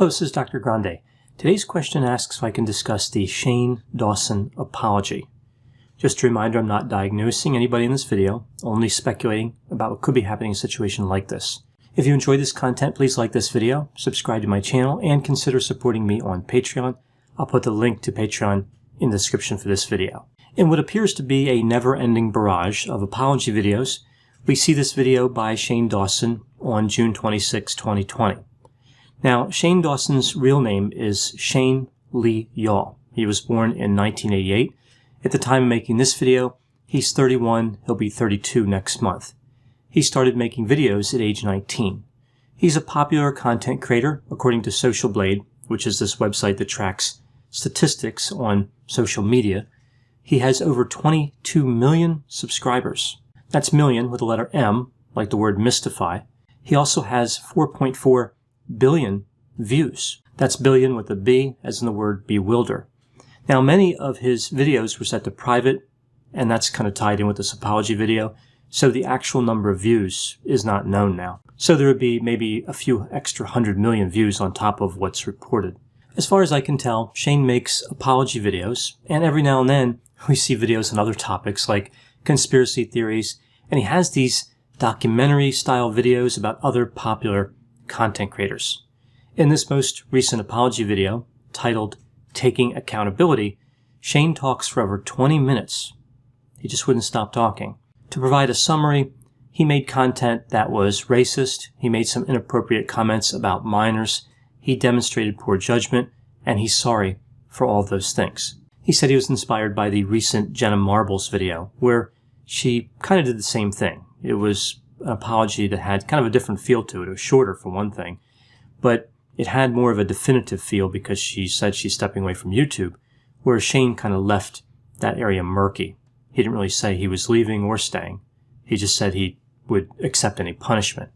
Hello, this is Dr. Grande. Today's question asks if I can discuss the Shane Dawson apology. Just a reminder, I'm not diagnosing anybody in this video, only speculating about what could be happening in a situation like this. If you enjoy this content, please like this video, subscribe to my channel, and consider supporting me on Patreon. I'll put the link to Patreon in the description for this video. In what appears to be a never-ending barrage of apology videos, we see this video by Shane Dawson on June 26, 2020. Now, Shane Dawson's real name is Shane Lee Yaw. He was born in 1988. At the time of making this video, he's 31. He'll be 32 next month. He started making videos at age 19. He's a popular content creator, according to Social Blade, which is this website that tracks statistics on social media. He has over 22 million subscribers. That's million with the letter M, like the word mystify. He also has 4.4 billion views. That's billion with a B, as in the word bewilder. Now, many of his videos were set to private, and that's kind of tied in with this apology video, so the actual number of views is not known now. So there would be maybe a few extra 100 million views on top of what's reported. As far as I can tell, Shane makes apology videos, and every now and then we see videos on other topics like conspiracy theories, and he has these documentary-style videos about other popular content creators. In this most recent apology video, titled Taking Accountability, Shane talks for over 20 minutes. He just wouldn't stop talking. To provide a summary, he made content that was racist, he made some inappropriate comments about minors, he demonstrated poor judgment, and he's sorry for all those things. He said he was inspired by the recent Jenna Marbles video, where she kind of did the same thing. It was an apology that had kind of a different feel to it. It was shorter, for one thing, but it had more of a definitive feel because she said she's stepping away from YouTube, whereas Shane kind of left that area murky. He didn't really say he was leaving or staying. He just said he would accept any punishment.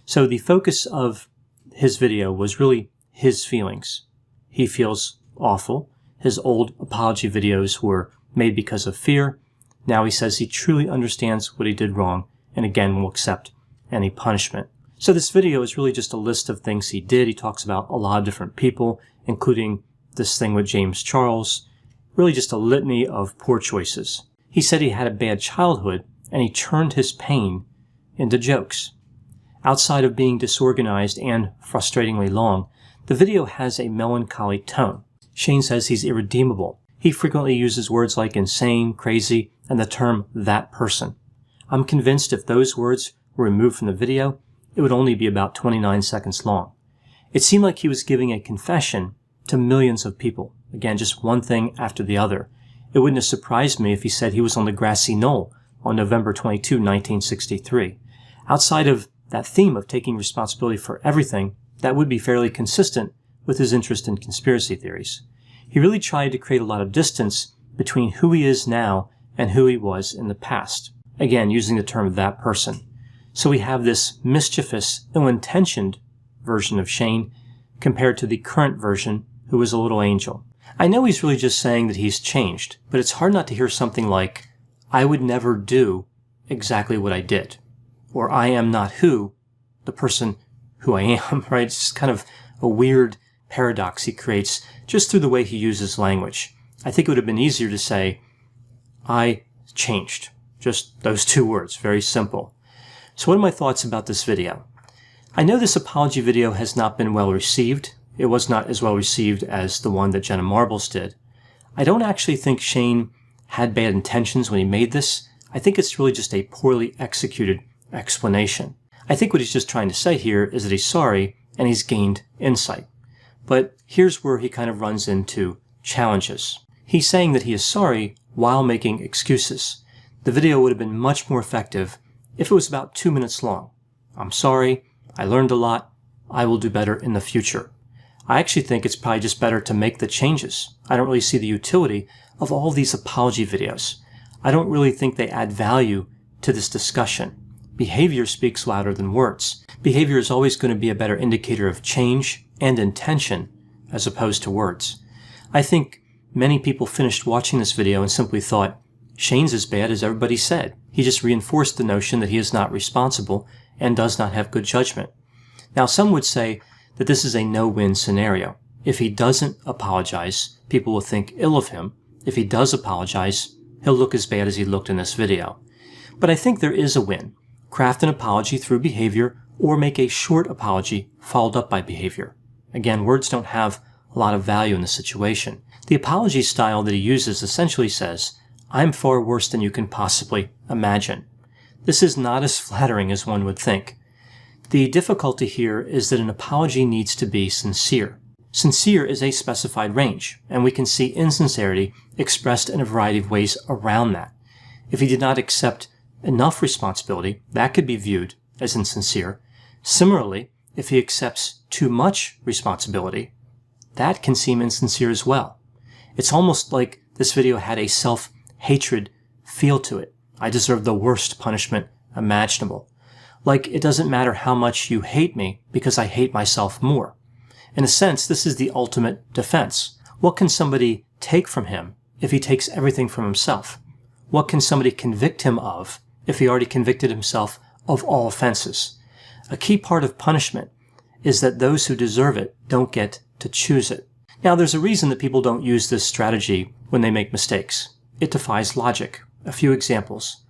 So the focus of his video was really his feelings. He feels awful. His old apology videos were made because of fear. Now he says he truly understands what he did wrong and again will accept any punishment. So this video is really just a list of things he did. He talks about a lot of different people, including this thing with James Charles, really just a litany of poor choices. He said he had a bad childhood and he turned his pain into jokes. Outside of being disorganized and frustratingly long, the video has a melancholy tone. Shane says he's irredeemable. He frequently uses words like insane, crazy, and the term that person. I'm convinced if those words were removed from the video, it would only be about 29 seconds long. It seemed like he was giving a confession to millions of people. Again, just one thing after the other. It wouldn't have surprised me if he said he was on the grassy knoll on November 22, 1963. Outside of that theme of taking responsibility for everything, that would be fairly consistent with his interest in conspiracy theories. He really tried to create a lot of distance between who he is now and who he was in the past. Again, using the term that person. So we have this mischievous, ill-intentioned version of Shane compared to the current version who is a little angel. I know he's really just saying that he's changed, but it's hard not to hear something like, I would never do exactly what I did. Or I am not the person who I am, right? It's just kind of a weird paradox he creates just through the way he uses language. I think it would have been easier to say, I changed. Just those two words, very simple. So what are my thoughts about this video? I know this apology video has not been well received. It was not as well received as the one that Jenna Marbles did. I don't actually think Shane had bad intentions when he made this. I think it's really just a poorly executed explanation. I think what he's just trying to say here is that he's sorry and he's gained insight. But here's where he kind of runs into challenges. He's saying that he is sorry while making excuses. The video would have been much more effective if it was about 2 minutes long. I'm sorry, I learned a lot, I will do better in the future. I actually think it's probably just better to make the changes. I don't really see the utility of all these apology videos. I don't really think they add value to this discussion. Behavior speaks louder than words. Behavior is always going to be a better indicator of change and intention as opposed to words. I think many people finished watching this video and simply thought, Shane's as bad as everybody said. He just reinforced the notion that he is not responsible and does not have good judgment. Now, some would say that this is a no-win scenario. If he doesn't apologize, people will think ill of him. If he does apologize, he'll look as bad as he looked in this video. But I think there is a win. Craft an apology through behavior or make a short apology followed up by behavior. Again, words don't have a lot of value in the situation. The apology style that he uses essentially says, "I'm far worse than you can possibly imagine." This is not as flattering as one would think. The difficulty here is that an apology needs to be sincere. Sincere is a specified range, and we can see insincerity expressed in a variety of ways around that. If he did not accept enough responsibility, that could be viewed as insincere. Similarly, if he accepts too much responsibility, that can seem insincere as well. It's almost like this video had a self-hatred feel to it. I deserve the worst punishment imaginable. Like, it doesn't matter how much you hate me because I hate myself more. In a sense, this is the ultimate defense. What can somebody take from him if he takes everything from himself? What can somebody convict him of if he already convicted himself of all offenses? A key part of punishment is that those who deserve it don't get to choose it. Now, there's a reason that people don't use this strategy when they make mistakes. It defies logic. A few examples.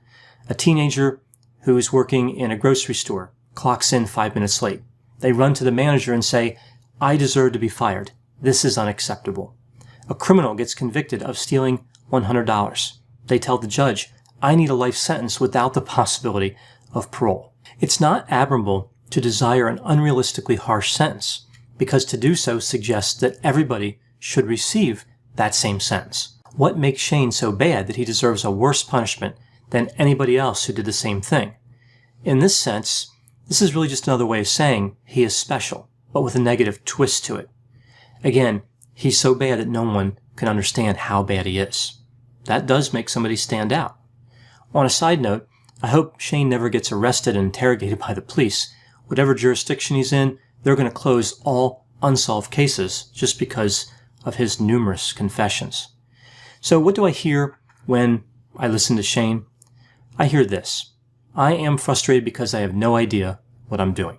A teenager who is working in a grocery store clocks in 5 minutes late. They run to the manager and say, "I deserve to be fired. This is unacceptable." A criminal gets convicted of stealing $100. They tell the judge, "I need a life sentence without the possibility of parole." It's not admirable to desire an unrealistically harsh sentence, because to do so suggests that everybody should receive that same sentence. What makes Shane so bad that he deserves a worse punishment than anybody else who did the same thing? In this sense, this is really just another way of saying he is special, but with a negative twist to it. Again, he's so bad that no one can understand how bad he is. That does make somebody stand out. On a side note, I hope Shane never gets arrested and interrogated by the police. Whatever jurisdiction he's in, they're going to close all unsolved cases just because of his numerous confessions. So what do I hear when I listen to Shane? I hear this. I am frustrated because I have no idea what I'm doing.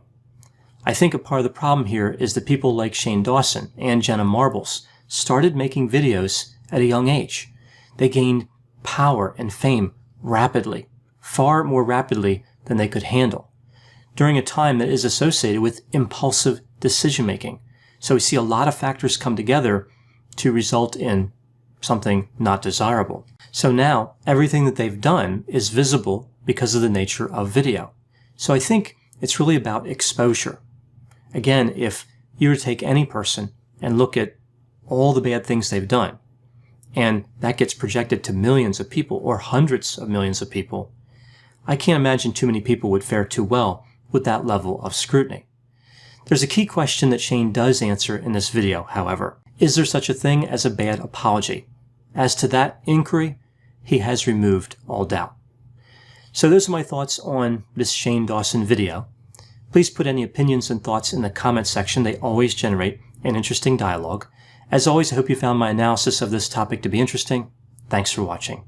I think a part of the problem here is that people like Shane Dawson and Jenna Marbles started making videos at a young age. They gained power and fame rapidly, far more rapidly than they could handle, during a time that is associated with impulsive decision-making. So we see a lot of factors come together to result in something not desirable. So now everything that they've done is visible because of the nature of video. So I think it's really about exposure. Again, if you were to take any person and look at all the bad things they've done, and that gets projected to millions of people or hundreds of millions of people, I can't imagine too many people would fare too well with that level of scrutiny. There's a key question that Shane does answer in this video, however. Is there such a thing as a bad apology? As to that inquiry, he has removed all doubt. So those are my thoughts on this Shane Dawson video. Please put any opinions and thoughts in the comment section. They always generate an interesting dialogue. As always, I hope you found my analysis of this topic to be interesting. Thanks for watching.